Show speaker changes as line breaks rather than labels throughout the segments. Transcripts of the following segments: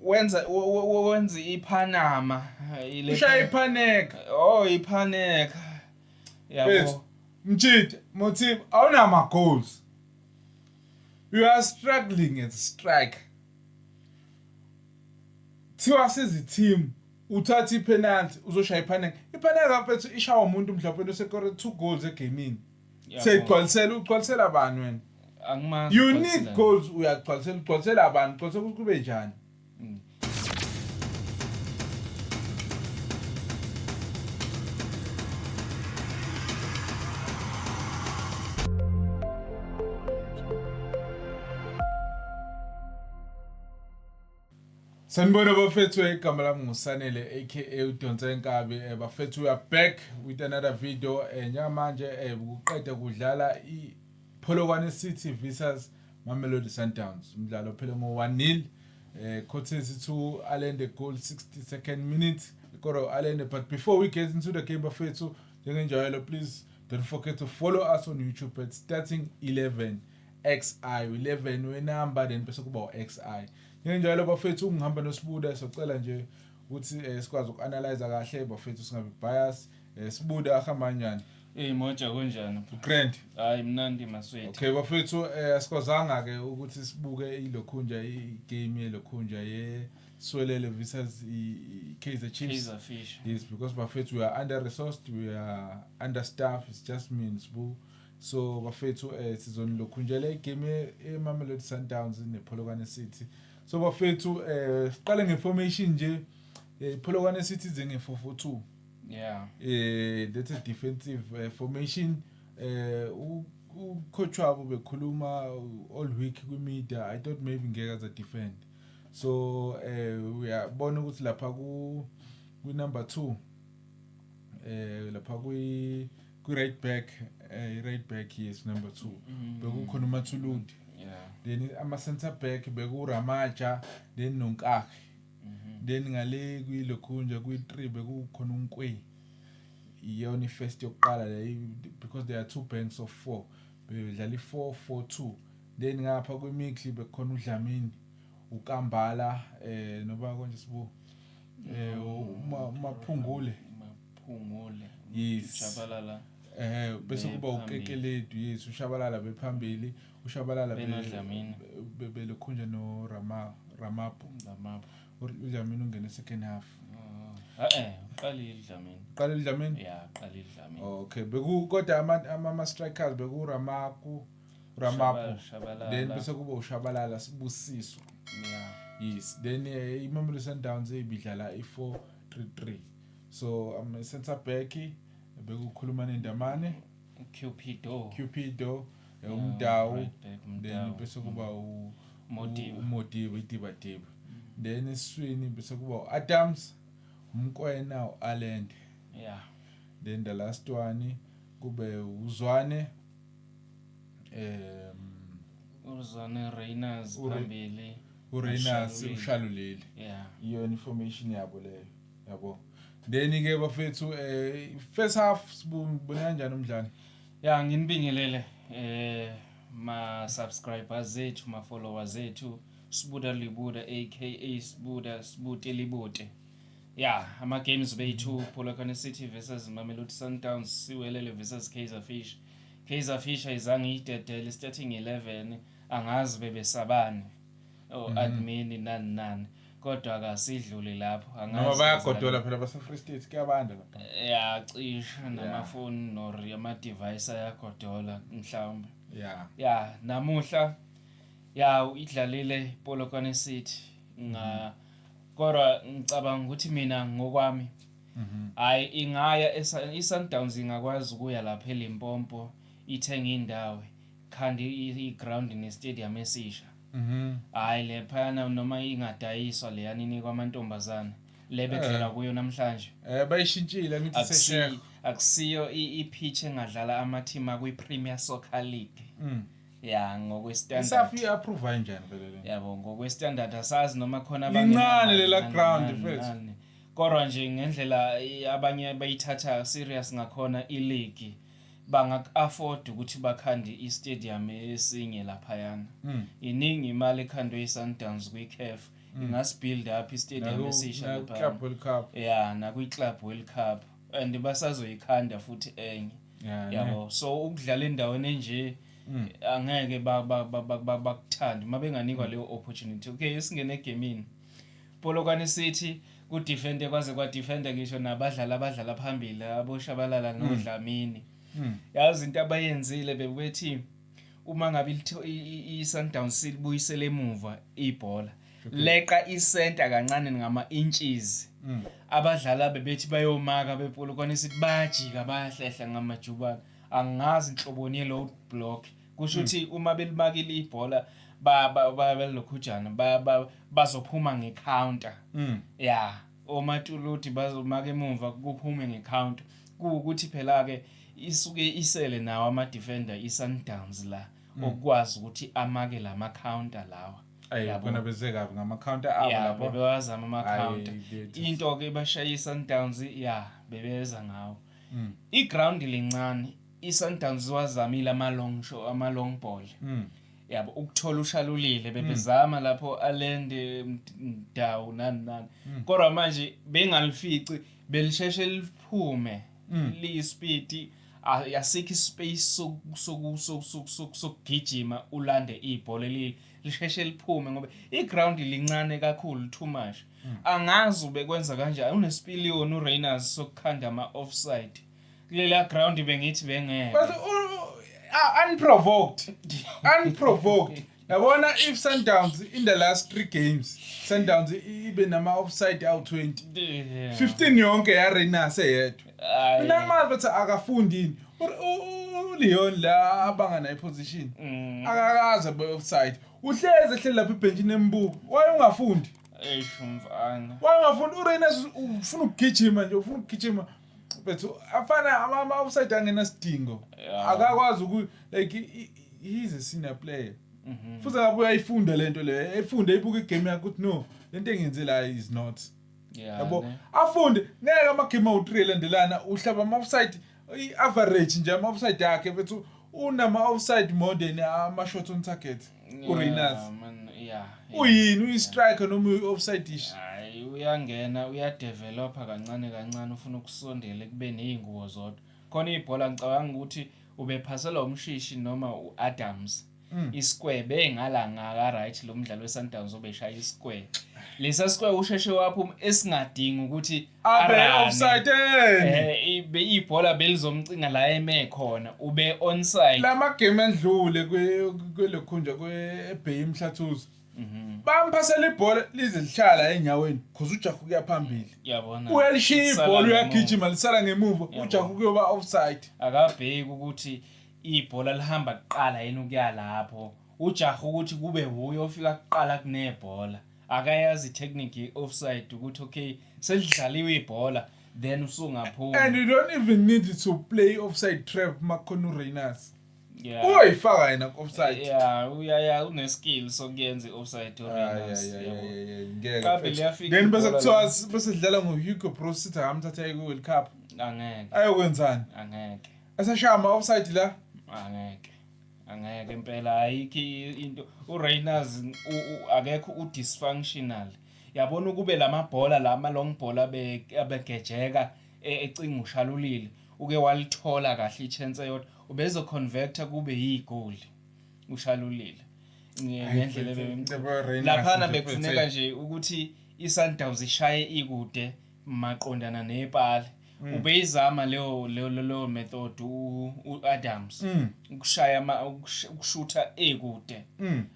wenza iPanama
ushaya iPaneka
iPaneka yabo
Mchidi Motip awunama goals you are struggling as a striker thiwa sizi team uthatha ipenalty uzoshaya iPaneka mfethu ishawa umuntu mhlawumbe osekore 2 goals egamini segcwalisela abantu wena
angimazi
you need goals uyagcwalisela abantu ukuthi kube njani Sanibona bafethu igama lami nguSanele aka uDonsa Nkabi bafethu we are back with another video njengamanje ukuqeda kudlala iPolokwane City versus Mamelodi Sundowns umdlalo phela ngo 1-0 Courtesy to Allende goal 62nd minute Koro Allende but before we get into the game bafethu njengenjalo please don't forget to follow us on YouTube at starting11xi 11 we number then bese kuba xi njenjalo bafethu ungihamba noSibuda socela nje ukuthi sikwazi ukuanalyze kahle bafethu singabe bias Sibuda ahamba kanjani
moja kunjani
grand
hayi mnandi maswethu
okay bafethu asikwazanga ke ukuthi sibuke ilokhunja igame yelokhunja Swelele versus Kaizer Chiefs yes because bafethu we are under resourced we are understaffed it's just me and Sibu so bafethu sizoni lokhunjele igame eMamelodi Sundowns nePolokwane City so bafethu siqale ngeformation nje iPolokwane City nge442
yeah
that's a defensive formation ucoach wabo bekhuluma all week kwimedia I thought maybe ngeke aza defend so uyabona ukuthi lapha ku number 2 lapha ku right back yes number 2 bekukhona uMathuludi then ama center back beku Ramaja then noNkakhe then ngale kuyilokhunja kuyi3 bekukhona uNkwe iyona first yokuqala le because there are 2 banks of 4 bedlala i442 then ngapha kwemikli bekhona uDlamini uKambala noba konje Sibu maphungule yes
Shabalala
bese kuba uKekeledu yes uShabalala bephambili uShabalala belokhunja no Ramapo uDlamini ungena second half
qalile
Dlamini
yeah qalile Dlamini
okay beku kodwa ama strikers beku Ramapo then bese kuba uShabalala Sibusiso
yeah
yes then iMamelodi Sundowns ibidlala i433 so am center back bekukhuluma neNdamane Cupido umdawu then bese kuba uModibo Diba then eswini bese kuba Adams Mkwena uAllende
yeah
then the last one kube uZwane
Reyners phambili
uReyners ushalulile
yeah
iyo information yabo leyo yabo then ke bafethu first half sibona kanjani umdlalo
yeah nginibingelele ma subscribers zethu ma followers zethu Sibuda Libuda aka Sibute Libute yeah ama games bethu Polokwane City versus Mamelodi Sundowns Siwelele versus Kaizer Fish ayizange idedele starting 11 angazi bebesabane admin nani kodwa akasidluli lapho angazi
noma bayagodola phela base Free State kuyabanda lapha
yeah cisha namafoni nor ama device ayagodola mhlawumbe yeah namuhla yeah idlalile Polokwane City kodwa ngicabanga ukuthi mina ngokwami hayi ingaya iSundowns ingakwazi ukuya lapha eLimpopo ithenga indawo khandi iground neStadium esisha hayi lephana noma ingadayiswa le yanini kwamantombazana lebedlela kuyo namhlanje
bayishintshile ngithi seshare
akusiyo ipitch engadlala ama team akwi-Premier Soccer League yeah ngokwestandard
isafi approve kanjani phela
yabo ngokwestandard asazi noma khona
incane lela ground mfethu
kodwa nje ngendlela abanye bayithatha serious ngakhona ileague banga-afford ukuthi bakhande istadium esinye lapha yana iningi imali ekhandwe iSundowns kwiCAF ingasibuild up istadium esisha lapha
Club World Cup
yeah nakwi-Club World Cup and basazoyikhanda futhi enye yabo so ukudlala endaweni enje angeke bakuthande mabenganikwa leyo opportunity okay isingene egamini Polokwane City ku defender kwaze kwa defender ngisho abadlala phambili aboshabalala noDlamini yazi into abayenzile bebethi uma ngabe i-Sundowns silibuyisele emuva ibhola leqa isenta kancane ngama-inches abadlala bebethi bayomaka bePolokwane City bayajika bayahlehla ngamajubane angazi inhloboni ye-load block kusho ukuthi uma belimakile ibhola balokhujana bazophuma ngecounter yeah omatuluti bazomaka emuva kuphume ngecounter ukuthi phela ke isuke isele nawo ama defender iSundowns la okwazi ukuthi amake lama counter lawa
yabona beze kabi ngama counter abo lapho
bebewazama ama counter into ke bashaya iSundowns yeah bebeza ngawo iground lincane iSundowns wazamile ama long ball yabo ukuthola ushalulile bebezama lapho alende Mdawu nani kodwa manje bengalifici belisheshe liphume li-speed asikho ispace sokugijima ulande ibhola lisheshe liphume ngoba iground lincane kakhulu too much angazi ubekwenza kanjani unesipiliyoni uRainers sokukhanda ama offside kulela ground bengithi bengeke
unprovoked yabona if Sundowns in the last 3 games Sundowns ibe nama offside awu20 15 yonke ya Rainers eyedwa mina manje bathi akafundini uLeon la abangana iposition akakaza be offside uhleze lapha ebenchini embuko waye ungafundi
mfana
waye ungafundi uRainers ufuna ukugijima nje ufuna ukugijima bethu afana ama offside angena sidingo akakwazi like he's a senior player futhi ngabe uyayifunda lento le efunde ibuka igame yakhe ukuthi no lento engenze la is not yabo afunde ngeke ama game awu3 landelana uhlaba ama offside i-average nje ama offside yakhe bethu unama offside more than ama shot on target uRainers uyini uyi-striker noma uyi-offside ish
uyangena uyadevelopa kancane ufuna ukusondela kube nezingubo zodwa khona ibhola ngicabanga ukuthi ubephasela umshishi noma uAdams isquare bengala ngaka right lo mdlalo weSundowns obeshaya isquare lesa square usheshe waphuma esingadingi ukuthi
abe offside
ibe ibhola belizomcinga la eme khona ube onside
lama game endlule kwelokhunja kweBay Mhlathuze bamphasela ibhola lize lihlala enyaweni because uJaku kuya phambili
yabona
uyalishiya ibhola uyagijima lisala ngemuva uJaku kuyoba offside
akabheki ukuthi ibhola lihamba kuqala yena ukuya lapho ujaha ukuthi kube huyo ofika kuqala kunebhola akayazi technique offside ukuthi okay selidlaliwe ibhola then usungaphuma
and you don't even need to play offside trap makhona uRainers uyifaka yena offside
uyaya une skill sokuyenza offside uRainers
ngeke then bese kuthiwa besidlala ngoHugo Bros sithi akamthatha eWorld Cup
angeke
ayokwenzani
angeke
asashama offside la
angeke impela ayikho into uRainers akekho udysfunctional yabona kube lamabhola lama long ball abegejeka ecinga ushalulile uke walithola kahle ichance yodwa ubezo converter kube yigoal ushalulile ngendlela laphana bekufuneka nje ukuthi iSundowns ishaye ikude maqondana nepala ubeyizama leyo method uAdams ukushaya ukushutha ekude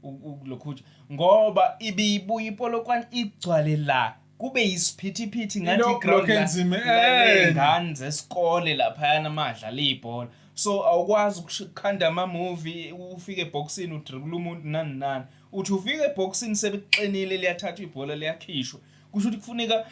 ukulokhuja ngoba ibibuya iPolokwane igcwale la kube yisiphithiphithi ngathi ground ngane zesikole lapha yana amadlala ibhola so awukwazi ukukhanda ama movie ufike eboxini udribble umuntu nani uthi ufike eboxini sebekuqinile liyathatha ibhola liyakhishwa kusho ukuthi kufuneka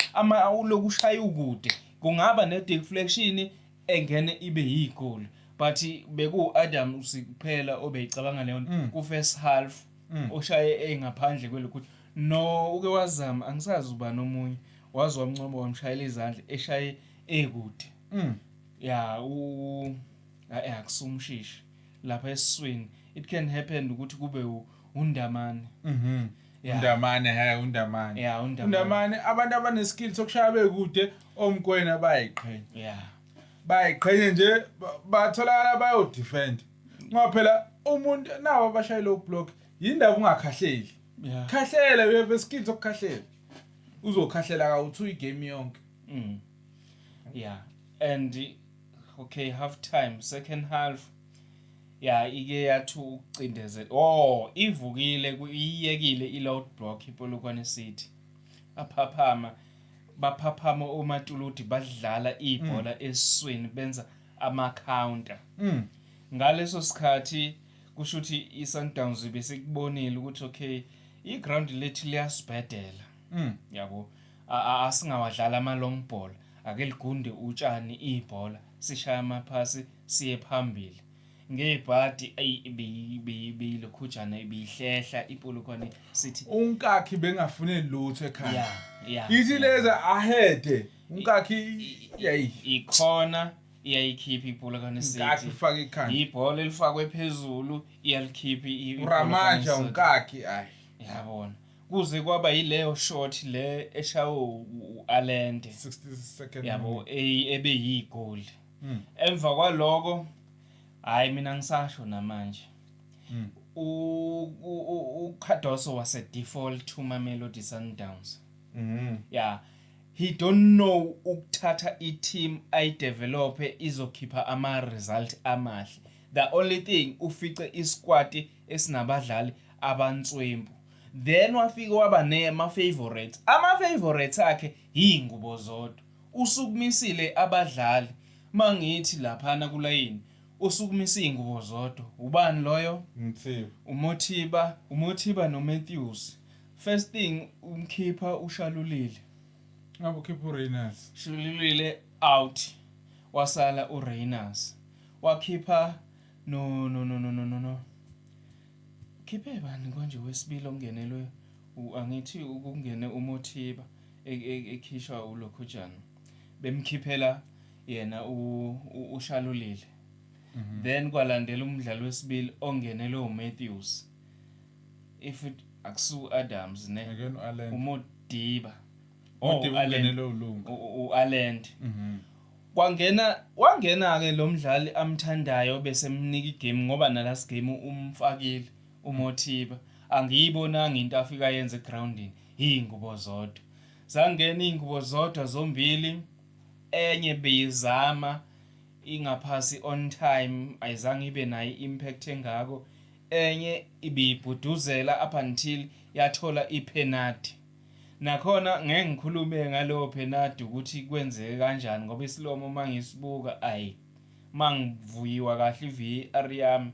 ulokushaya ukude kungaba ne deflection engene ibe yigoal but bekuAdams kuphela obeyicabanga leyo ku first half oshaye engaphandle kwelokuthi no uke wazama angisazi uba nomunye wazi wamncoma wamshayela izandla eshaye ekude akusumshishi lapha esiswini it can happen ukuthi kube undamane Yeah.
Undamane.
Yeah, Undamane.
Undamane abantu abaneskill sokushaya bekude omgwena bayiqhenya.
Yeah.
Bayiqhenya nje batholakala bayo defend. Ngoba phela umuntu nawo abashayela ublock yindaba ungakhahleli.
Yeah.
Khahlela you have a skill sokukhahlela. Uzokhahlela ka-2 igame yonke.
Yeah. And okay, half time, second half. Yeah, ike yathi ucindezela. Oh, ivukile iyekile i-load block iPolokwane City. Baphaphama oMatuludi badlala ibhola esiswini benza ama-counter. Ngaleso sikhathi kusho ukuthi iSundowns besikubonile ukuthi okay, iground lethu liyasibhedela. Yabo. Asingawadlala ama-long ball. Ake ligunde utshani ibhola sishaya amaphasi siye phambili. Ngebhadi beyilokhujana ibihlehla iPolokwane City.
Unkakhi bengafune lutho ekhaya.
Yeah.
Ithi leza ahead. Unkakhi yayi
ikhona iyayikhipha iPolokwane City.
Unkakhi ufaka ikhanda.
Ibhola elifakwe phezulu iyalikhipha
uRamanja unkakhi ayi.
Yabona. Kuze kwaba yileyo shot le eshawo uAlende
62nd
yabo ebeyigol. Emva kwaloko hayi mina ngisasho namanje. uKhadoso wase default to Mamelodi Sundowns. Yeah. He don't know ukuthatha i-team ayidevelop izokhipha ama result amahle. The only thing ufice isquad esinabadlali abantswembu. Then wafika waba nema favorites. Ama favorites akhe ingubo zodwa. Usukumisile abadlali. Mangithi laphana kulayini usukumisa ingubo zodwa. Ubani loyo? Umothiba noMatthews. First thing umkhipha uShalulile.
Ngabe ukhipha uReynolds.
Shalulile out. Wasala uReynolds. Wakhipha no. Khiphe bani konje wesibili ongenelwe angithi ukungene uMothiba ekhishwa uLokhujana. Bemkhiphela yena uShalulile. Then kwalandela umdlalo wesibili ongenelwe uMatthews. If it Aksu Adams ne uModiba.
Ungenelwe uLunga.
uAlend. Wangena ke lo mdlali amthandayo bese emnika igame ngoba nalast game umfakile uMothiba. Angiyibonanga into afika yenze groundini ingubo zodwa. Zangena ingubo zodwa zombili. Enye beyizama ingaphasi on time ayizange ibe nayo impact engako. Enye ibibhuduzela up until yathola ipenalty. Nakhona ngeke ngikhulume ngalo penalty ukuthi kwenzeke kanjani ngoba isilomo mangisibuka mangivuyiwa kahle iVAR yami.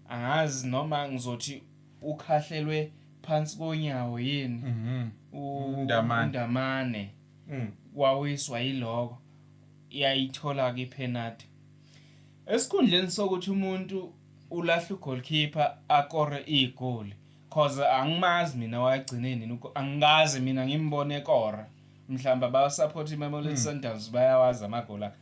Angazi noma ngizothi ukhahlelwe phansi konyawo yini. Undamane. Wawiswa yiloko. Iyayithola ke ipenalty. Esikhundleni sokuthi umuntu ulahla ugoalkeeper akore igoal. Cause angimazi mina wagcineni angazi mina ngimbone ekora. Mhlamba ba support iMamelodi Sundowns bayawazi amagola.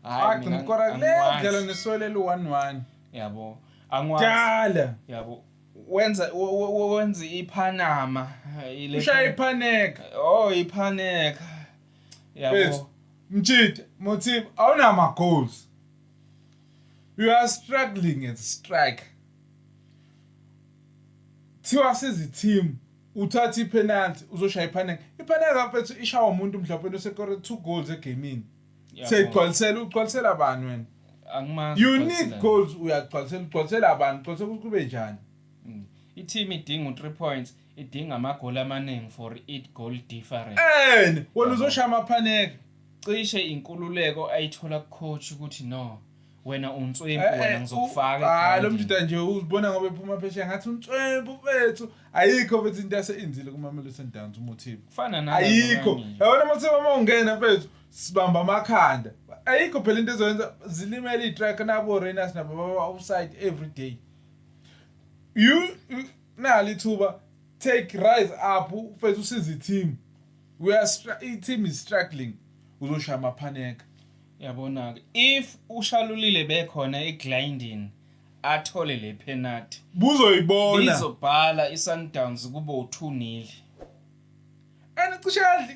Hayi mina ngikora le neswele lu1-1.
Yabo. Angwazi. Yabo. Wenza iPanama ile.
Ushaya iPaneka.
Oh iPaneka. Yabo.
Mjid, Mothiba, awunama goals. You are struggling at strike. Thiwa sizi team uthatha ipenalty uzoshaya iPaneka. iPaneka mfethu ishawa umuntu mhlawumbe osekore 2 goals egamini. Ugcwalisela bani wena?
Angimazi.
You need goals ugcwalisela abantu bese kube njani?
I-team idinga 3 points, idinga amagoli amaningi for it goal difference.
Wena uzoshaya amaPaneka.
Cishe inkululeko ayithola coach ukuthi no wena unswembu wena ngizokufaka.
Lo mjida nje uzibona ngoba ephuma phesheya ngathi unswembu bethu ayikho bethu into yaseinzile kuMamelodi Sundowns uMothiba.
Kufana nalo.
Ayikho. Yabona Mothiba mawungena bethu sibamba amakhanda. Ayikho phela into ezoyenza zilimele itrack nabo Reynolds nabo offside every day. You nali thuba take rise up ufethu usize team. Team is struggling. Uzoshaya amaPaneka.
Yabona ke if uShalulile bekhona eGlinding athole le penalty
buzoyibona
izobhala iSundowns kube u2-0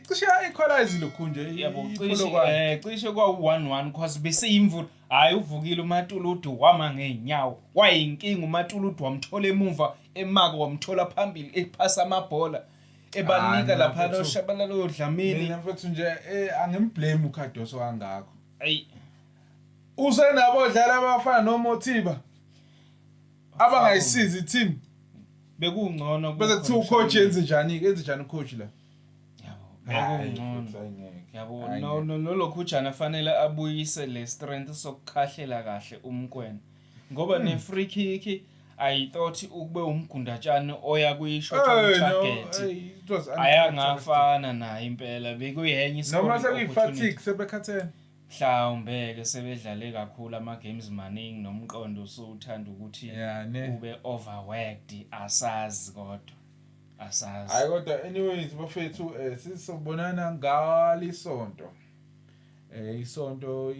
cishe equalize lokhu nje
yabo
ipholo kwayo
cishe kwa 1-1 because besiyimvula hayi uvukile uMatuludu wama ngeenyawo wayinkinga uMatuludu wamthola emuva emaka wamthola phambili ephasa amabhola ebanika lapha noshabalala odlamini
mina mfethu nje angimblame uKhadoso kangakho
ayi
usenabo dlala abafana noMotiba abangayisiza i-team
bekungcono
bese kuthiwa ucoach yenze njani ucoach la
bekungcono yabo no lokhujana fanele abuyise le strength sokukhahlela kahle umkwena ngoba ne free kick I thought ukube umgundatshana oya kuyishot target ayangafana naye impela bekuyenye isikole
noma sekuyifatigue sebekhathene
mhlawumbe ke sebedlale kakhulu ama games maningi nomqondo usuthanda ukuthi ube overworked asazi kodwa asazi
hayi kodwa anyways bafethu sisobonana ngalisonto isonto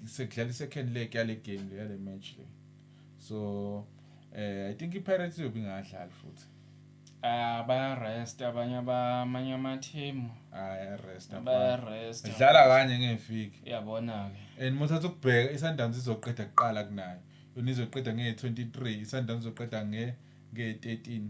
sekudlala second leg yale game yale match le so I think iPirates yobe ingadlali futhi
bayarest amanye ama team
ayarest
bayarest
dlala kanye ngeviki
yabona ke
and mothatha ukubheka iSundowns izoqeda kuqala kunayo yona izoqeda nge23 iSundowns izoqeda nge13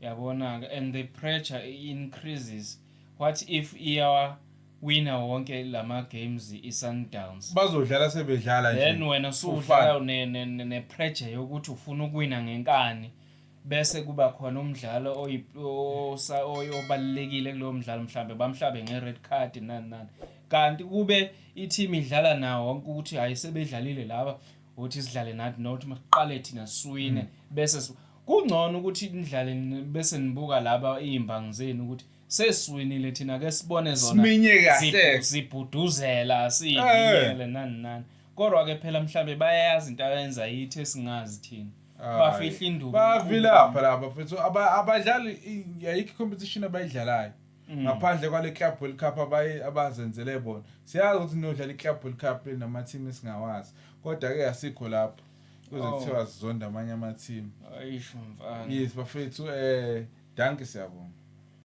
yabona ke and the pressure increases what if iya winner wonke lama games iSundowns
bazodlala sebedlala nje
then wena usudlala ne pressure yokuthi ufuna ukuwina ngenkani bese kuba khona umdlalo obalekile kulowo mdlalo mhlambe bamhlabe ngered card nani kanti kube i-team idlala nawo wonke ukuthi hayi sebedlalile laba uthi sidlale nathi nothi masiqale thina siwine bese kungcono ukuthi indlale bese nibuka laba izimbangi zenu ukuthi sesiwinile thina ke sibone zona
siminye kahle
sibhuduzela siyivikele nani kodwa ke phela mhlambe bayazi into ayenza yithi esingazi thina bafihla induku
bavilapha lapha mfethu abadlali yayikho competition abayidlalayo ngaphandle kwale Club World Cup abazenzele bona siyazi ukuthi nodlala iClub World Cup nama team esingawazi kodwa ke asikho lapho kuze kuthiwa sizonda amanye ama team
ayisho mfana
yes bafethu danke siyabonga